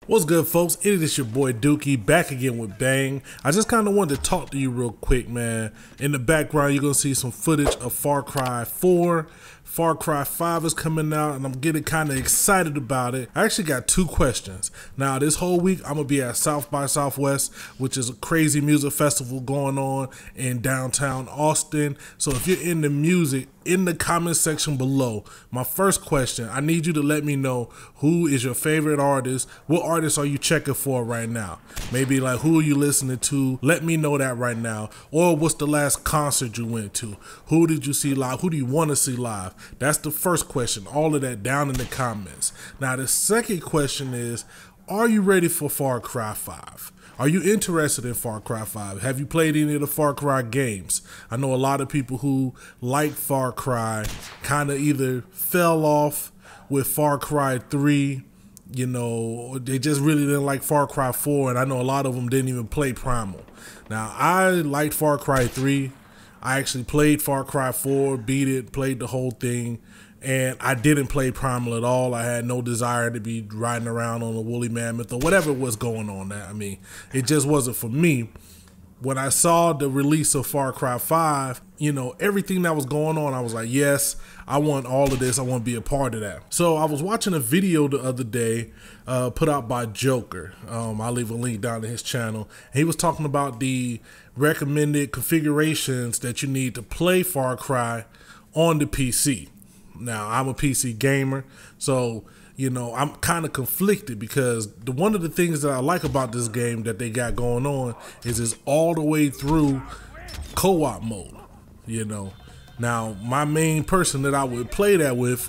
What's good, folks? It is your boy Dookie back again with B.A.N.G. I just kind of wanted to talk to you real quick, man. In the background, you're going to see some footage of Far Cry 4. Far Cry 5 is coming out, and I'm getting kind of excited about it. I actually got two questions. Now, this whole week, I'm going to be at South by Southwest, which is a crazy music festival going on in downtown Austin. So if you're into music, in the comment section below, my first question, I need you to let me know who is your favorite artist. What artists are you checking for right now? Maybe like who are you listening to? Let me know that right now. Or what's the last concert you went to? Who did you see live? Who do you want to see live? That's the first question. All of that down in the comments. Now the second question is, are you ready for Far Cry 5? Are you interested in Far Cry 5? Have you played any of the Far Cry games? I know a lot of people who like Far Cry kind of either fell off with Far Cry 3, you know, they just really didn't like Far Cry 4, and I know a lot of them didn't even play Primal. Now, I liked Far Cry 3. I actually played Far Cry 4, beat it, played the whole thing. And I didn't play Primal at all. I had no desire to be riding around on a woolly mammoth or whatever was going on there. I mean, it just wasn't for me. When I saw the release of Far Cry 5, you know, everything that was going on, I was like, yes, I want all of this. I want to be a part of that. So I was watching a video the other day put out by Joker. I'll leave a link down to his channel. He was talking about the recommended configurations that you need to play Far Cry on the PC. Now, I'm a PC gamer, so, you know, I'm kind of conflicted because one of the things that I like about this game that they got going on is it's all the way through co-op mode, you know. Now, my main person that I would play that with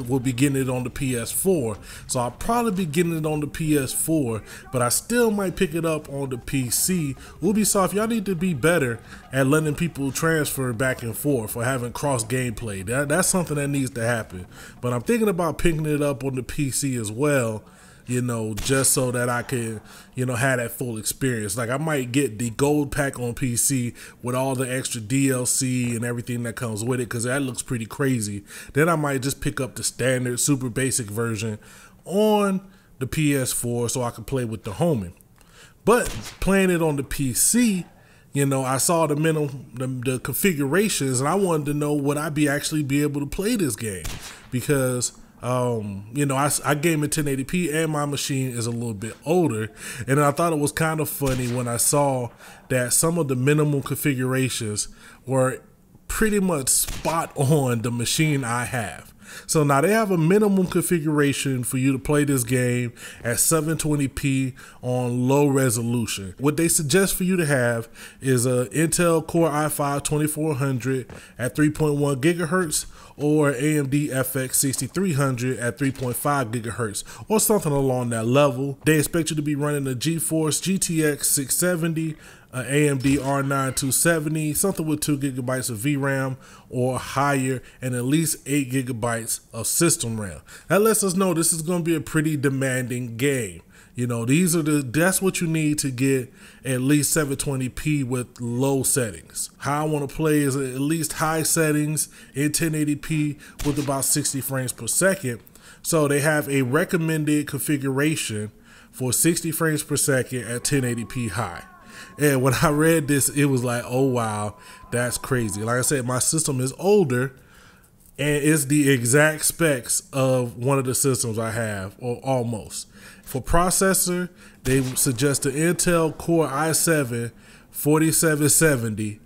will be getting it on the PS4, so I'll probably be getting it on the PS4, but I still might pick it up on the PC. Ubisoft, y'all need to be better at letting people transfer back and forth or having cross gameplay. That's something that needs to happen. But I'm thinking about picking it up on the PC as well, you know, just so that I can, you know, have that full experience. Like I might get the gold pack on PC with all the extra DLC and everything that comes with it, because that looks pretty crazy. Then I might just pick up the standard super basic version on the PS4 so I can play with the homie. But playing it on the PC, you know, I saw the configurations, and I wanted to know would I actually be able to play this game, because you know, I game in 1080p and my machine is a little bit older, and I thought it was kind of funny when I saw that some of the minimum configurations were pretty much spot on the machine I have. So now they have a minimum configuration for you to play this game at 720p on low resolution. What they suggest for you to have is a Intel Core i5-2400 at 3.1 gigahertz or AMD FX 6300 at 3.5 gigahertz or something along that level. They expect you to be running a GeForce GTX 670, AMD R9 270, something with 2 gigabytes of VRAM or higher, and at least 8 gigabytes of system RAM. That lets us know this is going to be a pretty demanding game. You know, that's what you need to get at least 720p with low settings. How I want to play is at least high settings in 1080p with about 60 frames per second. So they have a recommended configuration for 60 frames per second at 1080p high. And when I read this, it was like, oh wow, that's crazy. Like I said, my system is older, and it's the exact specs of one of the systems I have, or almost. For processor, they suggest the Intel Core i7-4770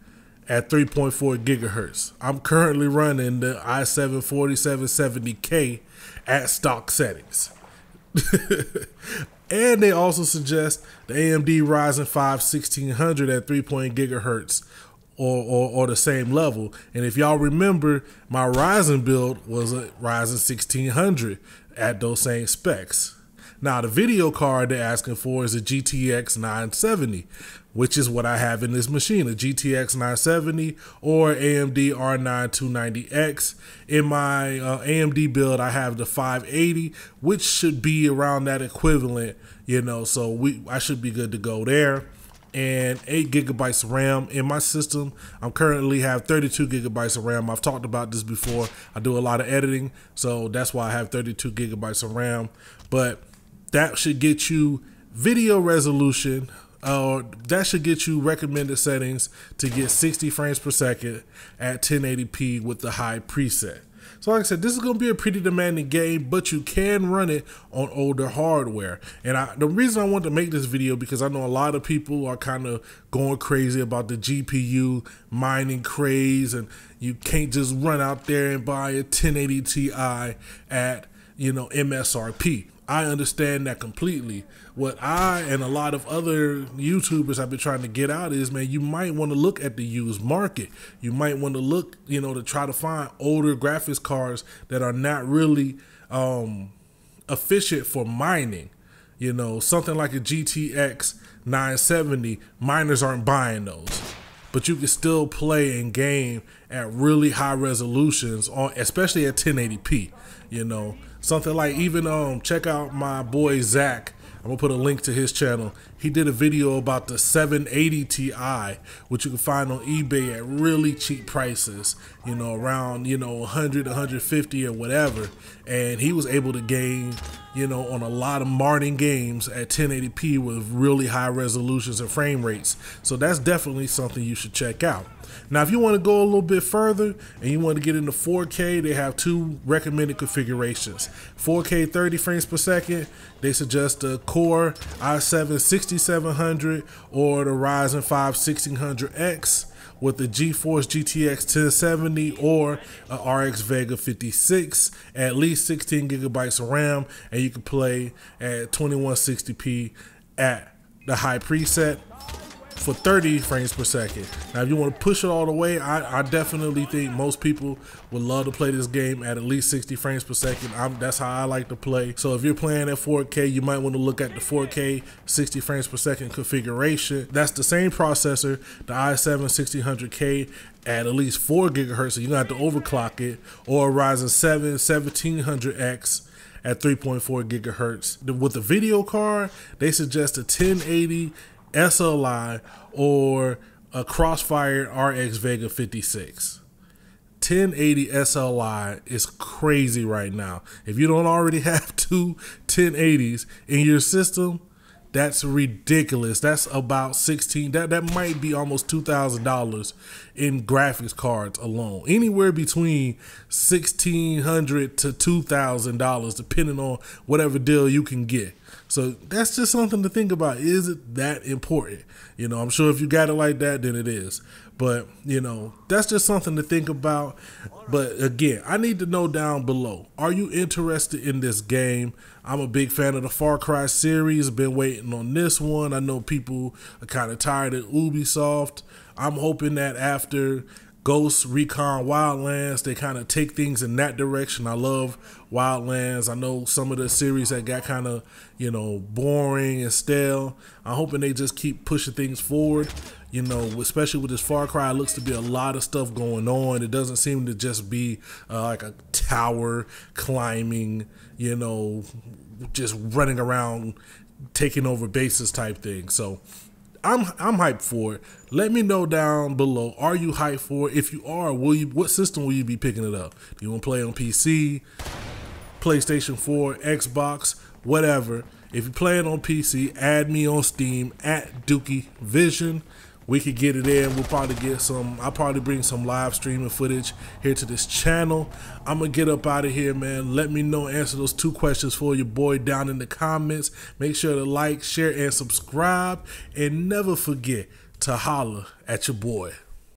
at 3.4 gigahertz. I'm currently running the i7-4770K at stock settings. And they also suggest the AMD Ryzen 5 1600 at 3.0 gigahertz or the same level. And if y'all remember, my Ryzen build was a Ryzen 1600 at those same specs. Now, the video card they're asking for is a GTX 970, which is what I have in this machine, a GTX 970 or AMD R9 290X. In my AMD build, I have the 580, which should be around that equivalent, you know, so I should be good to go there. And 8 gigabytes of RAM in my system. I'm currently have 32 gigabytes of RAM. I've talked about this before. I do a lot of editing, so that's why I have 32 gigabytes of RAM. But that should get you video resolution, that should get you recommended settings to get 60 frames per second at 1080p with the high preset. So like I said, this is going to be a pretty demanding game, but you can run it on older hardware. And the reason I want to make this video, because I know a lot of people are kind of going crazy about the GPU mining craze, and you can't just run out there and buy a 1080 Ti at, you know, MSRP. I understand that completely. What I and a lot of other YouTubers have been trying to get out is, man, you might want to look at the used market. You might want to look, you know, to try to find older graphics cards that are not really efficient for mining. You know, something like a GTX 970, miners aren't buying those. But you can still play and game at really high resolutions, especially at 1080p, you know. Something like even check out my boy Zach. I'm gonna put a link to his channel. He did a video about the 780 Ti, which you can find on eBay at really cheap prices, you know, around, you know, 100, 150 or whatever. And he was able to game, you know, on a lot of modern games at 1080p with really high resolutions and frame rates. So that's definitely something you should check out. Now, if you want to go a little bit further and you want to get into 4K, they have two recommended configurations. 4K 30 frames per second, they suggest the Core i7-6700 or the Ryzen 5 1600X with the GeForce GTX 1070 or a RX Vega 56, at least 16 gigabytes of RAM, and you can play at 2160p at the high preset for 30 frames per second. Now, if you want to push it all the way, I definitely think most people would love to play this game at least 60 frames per second. That's how I like to play. So if you're playing at 4K, you might want to look at the 4K 60 frames per second configuration. That's the same processor, the i7-1600K at least 4 gigahertz, so you're going to have to overclock it, or Ryzen 7 1700X at 3.4 gigahertz. With the video card, they suggest a 1080 SLI or a Crossfire RX Vega 56. 1080 SLI is crazy right now. If you don't already have two 1080s in your system, that's ridiculous. That's about 16. That might be almost $2,000 in graphics cards alone. Anywhere between $1,600 to $2,000, depending on whatever deal you can get. So that's just something to think about. Is it that important? You know, I'm sure if you got it like that, then it is. But, you know, that's just something to think about. But again, I need to know down below, are you interested in this game? I'm a big fan of the Far Cry series. Been waiting on this one. I know people are kind of tired of Ubisoft. I'm hoping that after Ghost Recon Wildlands, they kind of take things in that direction. I love Wildlands. I know some of the series that got kind of, you know, boring and stale. I'm hoping they just keep pushing things forward. You know, especially with this Far Cry, it looks to be a lot of stuff going on. It doesn't seem to just be like a tower climbing, you know, just running around taking over bases type thing. So I'm hyped for it. Let me know down below. Are you hyped for it? If you are, what system will you be picking it up? Do you want to play on PC, PlayStation 4, Xbox, whatever? If you're playing on PC, add me on Steam at DVZN. We could get it in. We'll probably get some. I'll probably bring some live streaming footage here to this channel. I'm gonna get up out of here, man. Let me know. Answer those 2 questions for your boy down in the comments. Make sure to like, share, and subscribe. And never forget to holler at your boy.